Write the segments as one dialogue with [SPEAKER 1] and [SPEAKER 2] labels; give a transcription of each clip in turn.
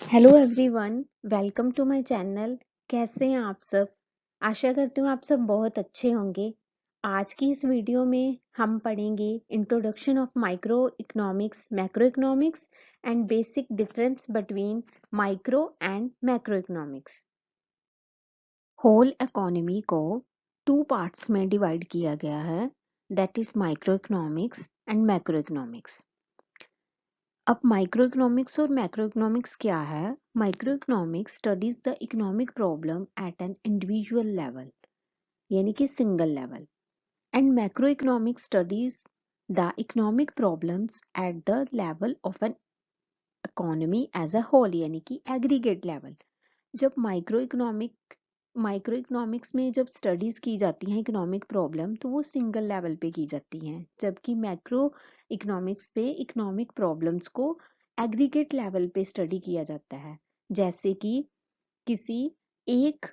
[SPEAKER 1] Hello everyone, welcome to my channel. कैसे हैं आप सब? आशा करती हूँ आप सब बहुत अच्छे होंगे। आज की इस वीडियो में हम पढ़ेंगे introduction of micro economics, macro economics and basic difference between micro and macro economics. Whole economy को टू पार्ट्स में डिवाइड किया गया है, that is micro economics and macro economics. अब माइक्रो इकोनॉमिक्स और मैक्रो इकोनॉमिक्स क्या है? Micro economics studies the economic problem at an individual level, यानी कि single level, and macro economics studies the economic problems at the level of an economy as a whole, यानी कि aggregate level. जब micro economics में जब studies की जाती हैं इकोनॉमिक प्रॉब्लम, तो वो सिंगल लेवल पे की जाती हैं, जबकि मैक्रो इकोनॉमिक्स पे इकोनॉमिक प्रॉब्लम्स को एग्रीगेट लेवल पे स्टडी किया जाता है। जैसे कि किसी एक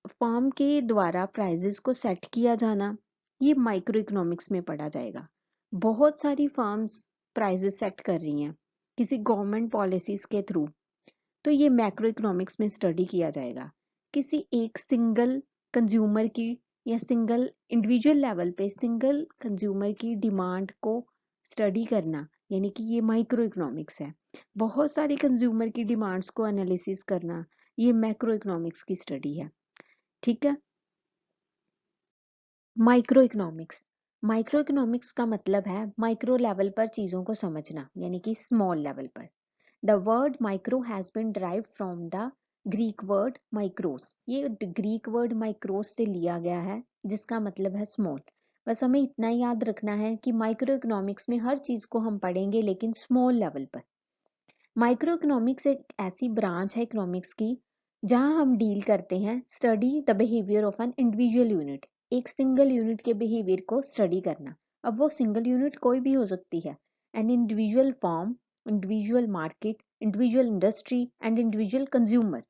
[SPEAKER 1] फर्म के द्वारा प्राइजेस को सेट किया जाना, ये माइक्रो इकोनॉमिक्स में पढ़ा जाएगा। बहुत सारी फर्म्स प्राइजेस सेट कर रही हैं किसी गवर्नमेंट पॉलिसीज के थ्रू, तो ये मैक्रो इकोनॉमिक्स में स्टडी किया जाएगा। किसी एक सिंगल कंज्यूमर की या सिंगल इंडिविजुअल लेवल पे सिंगल कंज्यूमर की डिमांड को स्टडी करना, यानी कि ये माइक्रो इकोनॉमिक्स है। बहुत सारी कंज्यूमर की डिमांड्स को एनालिसिस करना, ये मैक्रो इकोनॉमिक्स की स्टडी है। ठीक है। माइक्रो इकोनॉमिक्स, माइक्रो इकोनॉमिक्स का मतलब है माइक्रो लेवल पर चीजों को समझना, यानी कि स्मॉल लेवल पर। The word micro has been derived from the Greek word micros। ये ग्रीक वर्ड माइक्रोस से लिया गया है, जिसका मतलब है स्मॉल। बस हमें इतना ही याद रखना है कि माइक्रो इकोनॉमिक्स में हर चीज को हम पढ़ेंगे, लेकिन स्मॉल लेवल पर। माइक्रो इकोनॉमिक्स एक ऐसी ब्रांच है इकोनॉमिक्स की जहां हम डील करते हैं study the behaviour of an individual unit, एक सिंगल यूनिट के बिहेवियर को स्टडी करना। अब वो सिंगल यूनिट कोई भी हो सकती है, an individual form, individual market, individual industry and individual consumer.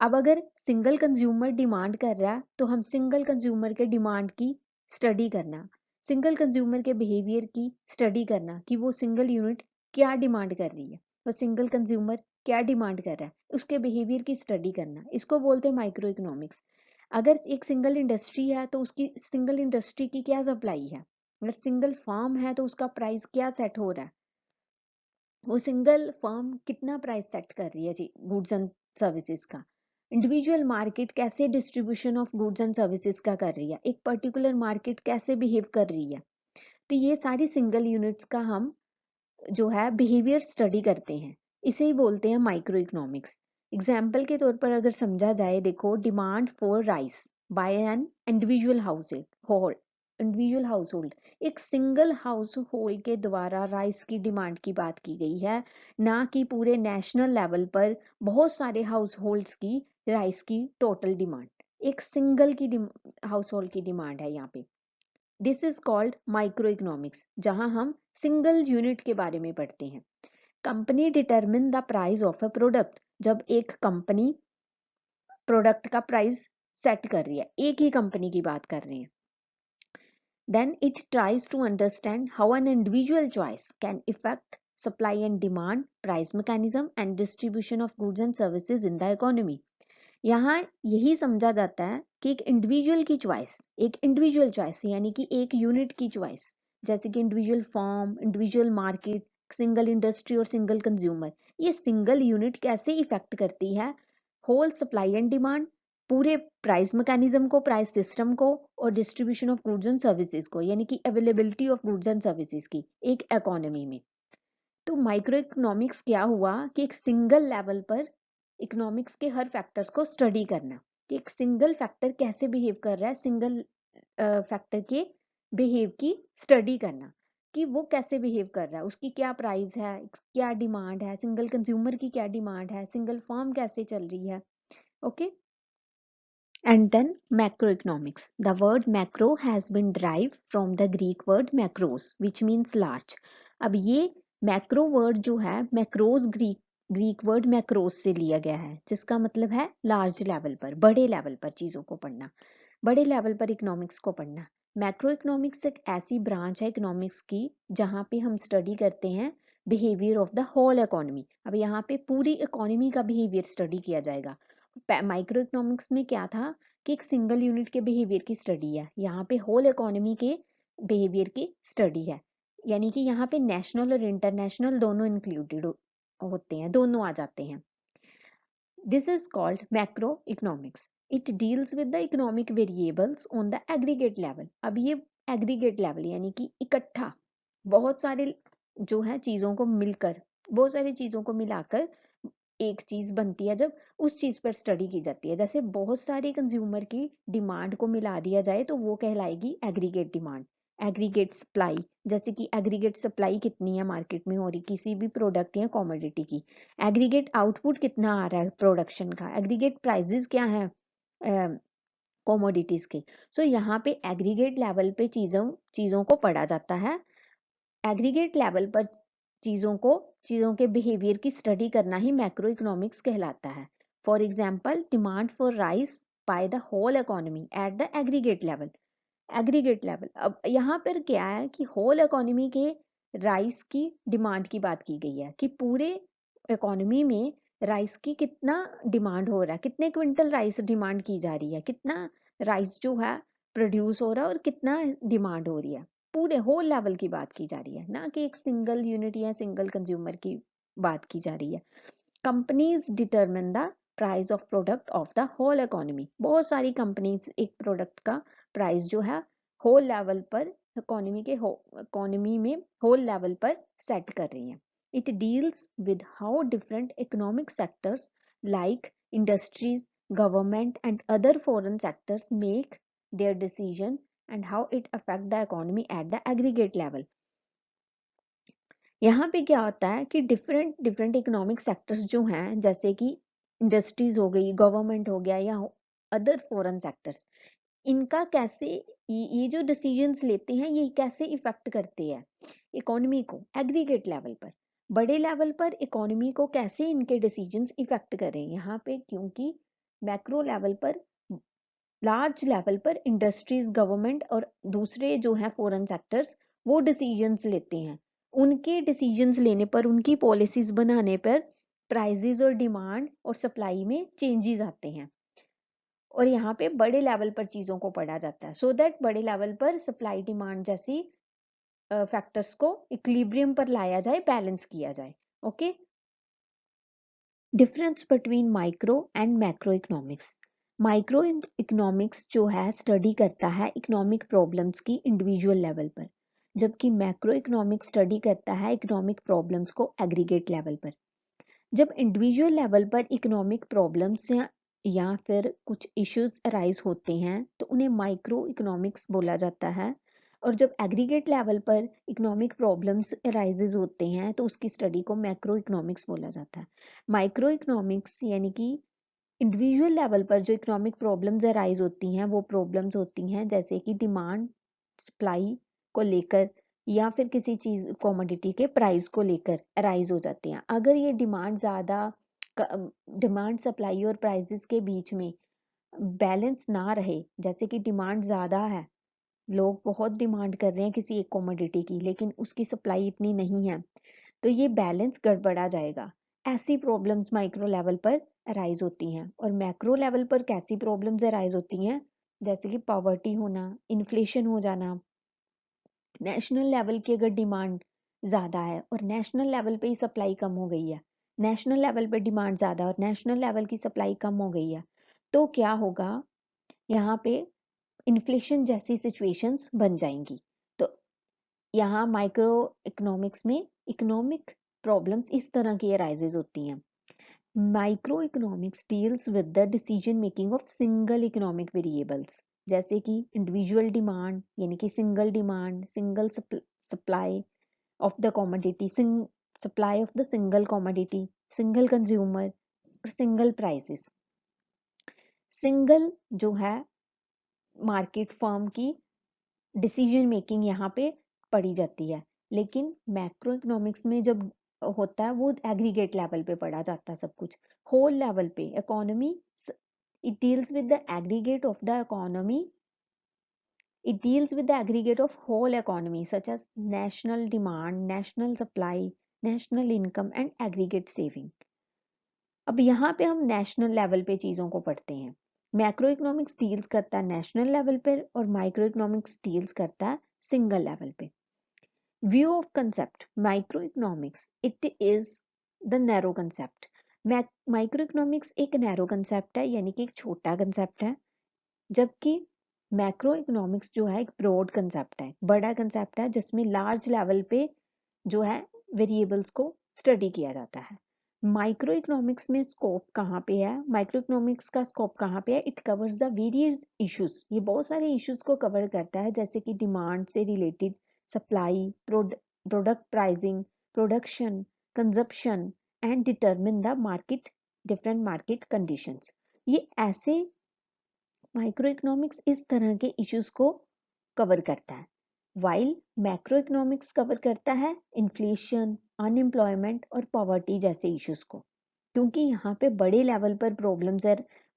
[SPEAKER 1] अब अगर सिंगल कंज्यूमर डिमांड कर रहा है, तो हम सिंगल कंज्यूमर के डिमांड की स्टडी करना, सिंगल कंज्यूमर के बिहेवियर की स्टडी करना कि वो सिंगल यूनिट क्या डिमांड कर रही है, वो सिंगल कंज्यूमर क्या डिमांड कर रहा है, उसके बिहेवियर की स्टडी करना, इसको बोलते हैं माइक्रो इकोनॉमिक्स। अगर एक सिंगल इंडस्ट्री है, तो उसकी सिंगल इंडस्ट्री की क्या सप्लाई है, अगर सिंगल फार्म है तो उसका प्राइस क्या सेट हो रहा है, वो सिंगल फर्म कितना प्राइस सेट कर रही है जी गुड्स एंड सर्विसेज का। इंडिविजुअल मार्केट कैसे distribution of goods and services का कर रही है, एक पर्टिकुलर मार्केट कैसे बिहेव कर रही है। तो ये सारी सिंगल यूनिट्स का हम जो है बिहेवियर स्टडी करते हैं, इसे ही बोलते हैं माइक्रो इकोनॉमिक्स। एग्जाम्पल के तौर पर अगर समझा जाए, देखो, demand for rice by an individual house hold, individual house hold, एक सिंगल हाउस होल्ड के द्वारा राइस की डिमांड की बात की गई है, ना कि पूरे नेशनल लेवल पर बहुत सारे हाउस होल्ड्स की राइस की टोटल डिमांड। एक सिंगल की हाउस होल्ड की डिमांड है यहाँ पे। This is called micro economics, जहां हम सिंगल यूनिट के बारे में पढ़ते हैं। Company determine the price of a product, जब एक कंपनी प्रोडक्ट का प्राइस सेट कर रही है, एक ही कंपनी की बात कर रहे हैं, then it tries to understand how an individual choice can affect supply and demand, price mechanism and distribution of goods and services in the economy। यहाँ यही समझा जाता है कि एक इंडिविजुअल चॉइस यानी कि एक यूनिट की चॉइस, जैसे कि individual form, individual market, single industry और सिंगल कंज्यूमर, ये सिंगल यूनिट कैसे इफेक्ट करती है होल सप्लाई एंड डिमांड, पूरे प्राइस मैकेनिज्म को, प्राइस सिस्टम को, और distribution of goods and services को, यानी कि availability of goods and services की एक इकोनॉमी में। तो माइक्रो इकोनॉमिक्स क्या हुआ कि एक सिंगल लेवल पर इकोनॉमिक्स के हर फैक्टर्स को स्टडी करना, कि एक सिंगल फैक्टर कैसे बिहेव कर रहा है, सिंगल फैक्टर के बिहेव की स्टडी करना कि वो कैसे बिहेव कर रहा है, उसकी क्या प्राइस है, क्या डिमांड है, सिंगल कंज्यूमर की क्या डिमांड है, सिंगल फर्म कैसे चल रही है। Okay. And then macroeconomics. The word macro has been derived from the Greek word macros, which means large. अब ये मैक्रो वर्ड जो है, मैक्रोस ग्रीक वर्ड मैक्रोस से लिया गया है, जिसका मतलब है लार्ज लेवल पर, बड़े लेवल पर चीजों को पढ़ना, बड़े लेवल पर इकोनॉमिक्स को पढ़ना। मैक्रो इकोनॉमिक्स एक ऐसी ब्रांच है इकोनॉमिक्स की जहाँ पे हम स्टडी करते हैं behaviour of the whole economy. अब यहाँ पे पूरी इकोनॉमी का बिहेवियर स्टडी किया जाएगा। माइक्रो इकोनॉमिक्स में क्या था कि एक सिंगल यूनिट के बिहेवियर की स्टडी है, यहाँ पे होल इकोनॉमी के बिहेवियर की स्टडी है, यानी कि यहाँ पे नेशनल और इंटरनेशनल दोनों इंक्लूडेड होते हैं, दोनों आ जाते हैं। This is called macroeconomics. It deals with the economic variables on the aggregate level. अब ये aggregate level यानी कि इकट्ठा बहुत सारे जो है चीजों को मिलकर, बहुत सारी चीजों को मिलाकर एक चीज बनती है, जब उस चीज पर स्टडी की जाती है। जैसे बहुत सारे कंज्यूमर की डिमांड को मिला दिया जाए तो वो कहलाएगी एग्रीगेट डिमांड। एग्रीगेट सप्लाई, जैसे कि एग्रीगेट सप्लाई कितनी है मार्केट में हो रही किसी भी प्रोडक्ट या कमोडिटी की, एग्रीगेट आउटपुट कितना आ रहा है प्रोडक्शन का, एग्रीगेट प्राइसेस क्या है कमोडिटीज के। सो यहाँ पे एग्रीगेट लेवल पे चीजों को पढ़ा जाता है। एग्रीगेट लेवल पर चीजों के बिहेवियर की स्टडी करना ही मैक्रो इकोनॉमिक्स कहलाता है। For example, demand for rice by the whole economy at the aggregate level. Aggregate level, अब यहाँ पर क्या है कि होल इकोनॉमी के राइस की डिमांड की बात की गई है कि पूरे इकोनॉमी में राइस की कितना डिमांड हो रहा है, कितने क्विंटल राइस डिमांड की जा रही है, कितना राइस जो है प्रोड्यूस हो रहा है और कितना डिमांड हो रही है, पूरे होल लेवल की बात की जा रही है, ना कि एक सिंगल यूनिट या सिंगल कंज्यूमर की बात की जा रही है। Companies determine the price of product of the whole economy. बहुत सारी कंपनीज एक प्रोडक्ट का प्राइस जो है होल लेवल पर इकोनॉमी में होल लेवल पर सेट कर रही हैं। It deals with how different economic sectors like industries, government and other foreign sectors make their decision and how it affect the economy at the aggregate level. यहाँ पे क्या होता है कि डिफरेंट डिफरेंट इकोनॉमिक सेक्टर्स जो हैं, जैसे कि इंडस्ट्रीज हो गई, गवर्नमेंट हो गया या अदर फॉरेन सेक्टर्स, इनका कैसे ये जो डिसीजंस लेते हैं ये कैसे इफेक्ट करते हैं इकोनॉमी को एग्रीगेट लेवल पर। बड़े लेवल पर इकोनॉमी को कैसे इनके डिसीजंस इफेक्ट करें यहाँ पे, क्योंकि मैक्रो लेवल पर, लार्ज लेवल पर इंडस्ट्रीज, गवर्नमेंट और दूसरे जो हैं फॉरेन सेक्टर्स वो डिसीजंस लेते हैं। उनके डिसीजंस लेने पर, उनकी पॉलिसीज बनाने पर प्राइजेस और डिमांड और सप्लाई में चेंजेस आते हैं, और यहाँ पे बड़े लेवल पर चीजों को पढ़ा जाता है, सो दैट बड़े लेवल पर सप्लाई डिमांड जैसी फैक्टर्स को इक्विलिब्रियम पर लाया जाए, बैलेंस किया जाए। Okay, difference between micro and macro economics. Micro economics जो है स्टडी करता है इकोनॉमिक प्रॉब्लम्स की इंडिविजुअल लेवल पर, जबकि मैक्रो इकोनॉमिक्स स्टडी करता है इकोनॉमिक प्रॉब्लम्स को एग्रीगेट लेवल पर। जब इंडिविजुअल लेवल पर इकोनॉमिक प्रॉब्लम्स या फिर कुछ इश्यूज अराइज होते हैं तो उन्हें माइक्रो इकोनॉमिक्स बोला जाता है, और जब एग्रीगेट लेवल पर इकोनॉमिक प्रॉब्लम्स अराइजेज होते हैं तो उसकी स्टडी को मैक्रो इकोनॉमिक्स बोला जाता है। माइक्रो इकोनॉमिक्स यानी कि इंडिविजुअल लेवल पर जो इकोनॉमिक प्रॉब्लम्स अराइज होती हैं वो प्रॉब्लम्स होती हैं जैसे कि डिमांड सप्लाई को लेकर, या फिर किसी चीज कमोडिटी के प्राइस को लेकर अराइज हो जाते हैं। अगर ये डिमांड सप्लाई और प्राइसेस के बीच में बैलेंस ना रहे, जैसे कि डिमांड ज्यादा है, लोग बहुत डिमांड कर रहे हैं किसी एक कमोडिटी की लेकिन उसकी सप्लाई इतनी नहीं है, तो ये बैलेंस गड़बड़ा जाएगा। ऐसी प्रॉब्लम्स माइक्रो लेवल पर अराइज होती हैं। और मैक्रो लेवल पर कैसी प्रॉब्लम्स अराइज होती हैं, जैसे कि पॉवर्टी होना, इन्फ्लेशन हो जाना, नेशनल लेवल की अगर डिमांड ज़्यादा है और नेशनल लेवल पे ही सप्लाई कम हो गई है, नेशनल लेवल पे डिमांड ज़्यादा और नेशनल लेवल की सप्लाई कम हो गई है, तो क्या होगा, यहाँ पे इन्फ्लेशन जैसी सिचुएशंस बन जाएंगी। तो यहाँ माइक्रो इकोनॉमिक्स में इकोनॉमिक प्रॉब्लम्स इस तरह की अराइजेज होती हैं। Micro economics deals with the decision making of single economic variables, जैसे कि इंडिविजुअल डिमांड यानी कि single demand, single supply of the commodity, supply of the single commodity, single consumer और सिंगल प्राइसेस। सिंगल जो है market firm की decision making यहाँ पे पढ़ी जाती है, लेकिन मैक्रो इकोनॉमिक्स में जब होता है वो एग्रीगेट लेवल पे पढ़ा जाता है सब कुछ, होल लेवल पे economy. It deals with the aggregate of the economy, it deals with the aggregate of whole economy such as national demand, national supply, national income and aggregate saving. अब यहाँ पे हम नेशनल लेवल पे चीज़ों को पढ़ते हैं। मैक्रो इकोनॉमिक्स डील्स करता है नेशनल लेवल पे और माइक्रो इकोनॉमिक्स डील्स करता है सिंगल लेवल पे। View of concept micro economics it is the narrow concept. Micro economics एक नैरो कंसेप्ट है, यानी कि एक छोटा कंसेप्ट है, जबकि मैक्रो इकोनॉमिक्स जो है एक ब्रॉड कंसेप्ट है, बड़ा कंसेप्ट है, जिसमें लार्ज लेवल पे जो है वेरिएबल्स को स्टडी किया जाता है। माइक्रो इकोनॉमिक्स में स्कोप कहाँ पे है, माइक्रो इकोनॉमिक्स का स्कोप कहाँ पे है, it covers the various issues, ये बहुत सारे इश्यूज को कवर करता है, जैसे कि डिमांड से related, supply, product pricing, production, consumption and determine the market, different market conditions. ये ऐसे माइक्रो इकोनॉमिक्स इस तरह के इश्यूज को कवर करता है, वाइल मैक्रो इकोनॉमिक्स कवर करता है इन्फ्लेशन, अनएम्प्लॉयमेंट और पॉवर्टी जैसे इश्यूज को, क्योंकि यहाँ पे बड़े लेवल पर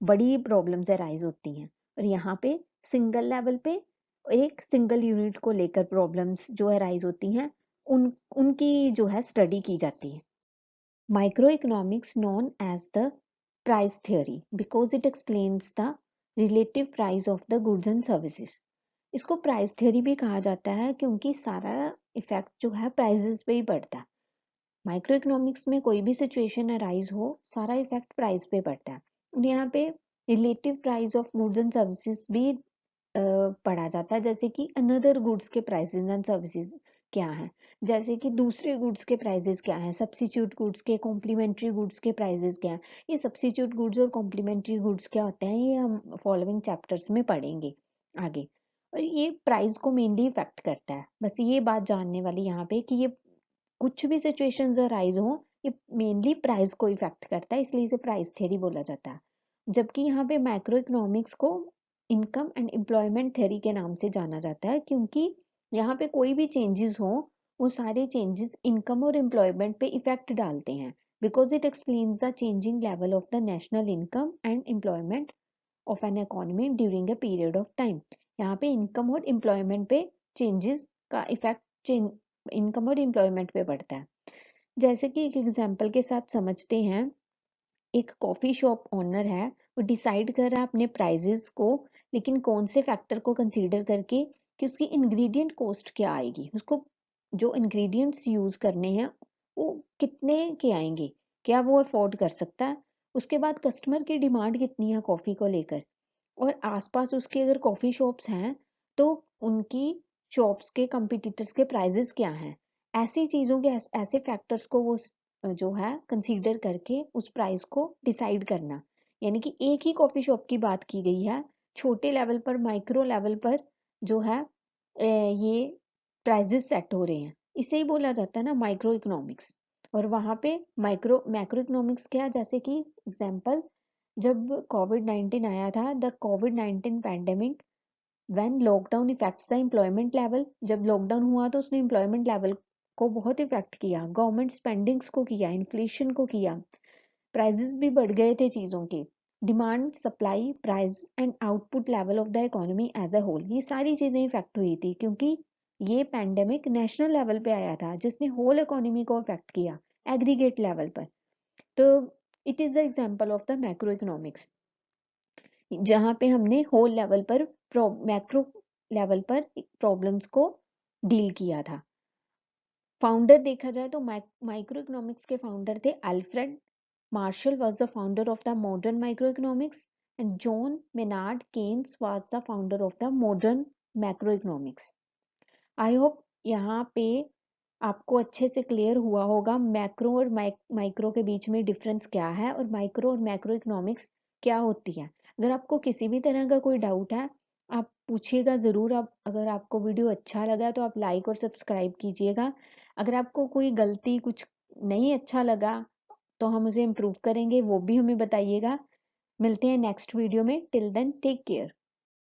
[SPEAKER 1] बड़ी प्रॉब्लम्स अराइज होती हैं, और यहाँ पे सिंगल लेवल पे एक सिंगल यूनिट को लेकर प्रॉब्लम्स जो अराइज होती हैं उनकी जो है स्टडी की जाती है। Microeconomics known as the price theory because it explains the relative price of the goods and services। इसको प्राइस थ्योरी भी कहा जाता है क्योंकि सारा इफेक्ट जो है प्राइसेस पे ही पड़ता है। माइक्रो इकोनॉमिक्स में कोई भी सिचुएशन अराइज हो, सारा इफेक्ट प्राइस पे पड़ता है। और यहाँ पे relative price of goods and services भी पढ़ा जाता है, जैसे कि अनदर गुड्स के प्राइसेस एंड सर्विसेज क्या हैं, जैसे कि दूसरे गुड्स के प्राइसेस क्या हैं, सब्स्टिट्यूट गुड्स के, कॉम्प्लीमेंट्री गुड्स के प्राइसेस क्या हैं। ये सब्स्टिट्यूट गुड्स और कॉम्प्लीमेंट्री गुड्स क्या होते हैं, ये हम फॉलोइंग चैप्टर्स में पढ़ेंगे आगे। और ये प्राइस को मेनली इफेक्ट करता है, बस ये बात जानने वाली यहाँ पे कि ये कुछ भी सिचुएशंस अराइज हो, ये मेनली प्राइस को इफेक्ट करता है, इसलिए इसे प्राइस थ्योरी बोला जाता है। जबकि यहाँ पे मैक्रो इकोनॉमिक्स को इनकम एंड एम्प्लॉयमेंट थ्योरी के नाम से जाना जाता है, क्योंकि यहाँ पे कोई भी चेंजेस हो, वो सारे चेंजेस इनकम और एम्प्लॉयमेंट पे इफेक्ट डालते हैं, because it explains the changing level of the national income and employment of an economy during a period of time. यहाँ पे इनकम और एम्प्लॉयमेंट पे चेंजेस का इफेक्ट इनकम और एम्प्लॉयमेंट पे पड़ता है। जैसे कि एक एग्जांपल के साथ समझते हैं, एक कॉफी शॉप ओनर है, वो डिसाइड कर रहा है अपने प्राइजेस को, लेकिन कौन से फैक्टर को कंसीडर करके कि उसकी इंग्रेडिएंट कॉस्ट क्या आएगी, उसको जो इंग्रेडिएंट्स यूज करने हैं वो कितने के आएंगे, क्या वो अफोर्ड कर सकता है। उसके बाद कस्टमर की डिमांड कितनी है कॉफी को लेकर, और आसपास उसके अगर कॉफी शॉप्स हैं तो उनकी शॉप्स के कंपटीटर्स के प्राइजेस क्या हैं। ऐसी चीज़ों के ऐसे फैक्टर्स को वो जो है कंसीडर करके उस प्राइस को डिसाइड करना, यानी कि एक ही कॉफी शॉप की बात की गई है, छोटे लेवल पर, माइक्रो लेवल पर जो है ये प्राइजेस सेट हो रहे हैं, इसे ही बोला जाता है ना माइक्रो इकोनॉमिक्स। और वहाँ पे मैक्रो इकोनॉमिक्स क्या, जैसे कि एग्जाम्पल, जब कोविड-19 आया था, the covid pandemic when lockdown effects the employment level, जब लॉकडाउन हुआ तो उसने एम्प्लॉयमेंट लेवल को बहुत इफेक्ट किया, गवर्नमेंट स्पेंडिंग्स को किया, इन्फ्लेशन को किया, प्राइजेस भी बढ़ गए थे चीज़ों के, demand, supply, price and output level of the economy as a whole, ये सारी चीज़ें इफेक्ट हुई थी, क्योंकि ये पैंडेमिक नेशनल लेवल पे आया था जिसने होल इकोनॉमी को इफेक्ट किया एग्रीगेट लेवल पर। तो it is the example of the macro economics, जहाँ पे हमने होल लेवल पर मैक्रो लेवल पर प्रॉब्लम्स को डील किया था। फाउंडर देखा जाए तो माइक्रो इकोनॉमिक्स के फाउंडर थे Alfred Marshall was the founder of the modern micro economics, and John Maynard Keynes was the founder of the modern macro economics. I hope यहाँ पे आपको अच्छे से क्लियर हुआ होगा मैक्रो और माइक्रो के बीच में डिफरेंस क्या है, और माइक्रो और मैक्रो इकोनॉमिक्स क्या होती है। अगर आपको किसी भी तरह का कोई डाउट है, आप पूछिएगा ज़रूर। आप अगर आपको वीडियो अच्छा लगा तो आप लाइक और सब्सक्राइब कीजिएगा। अगर आपको कोई गलती, कुछ नहीं अच्छा लगा, तो हम उसे इम्प्रूव करेंगे, वो भी हमें बताइएगा। मिलते हैं नेक्स्ट वीडियो में। Till then take care.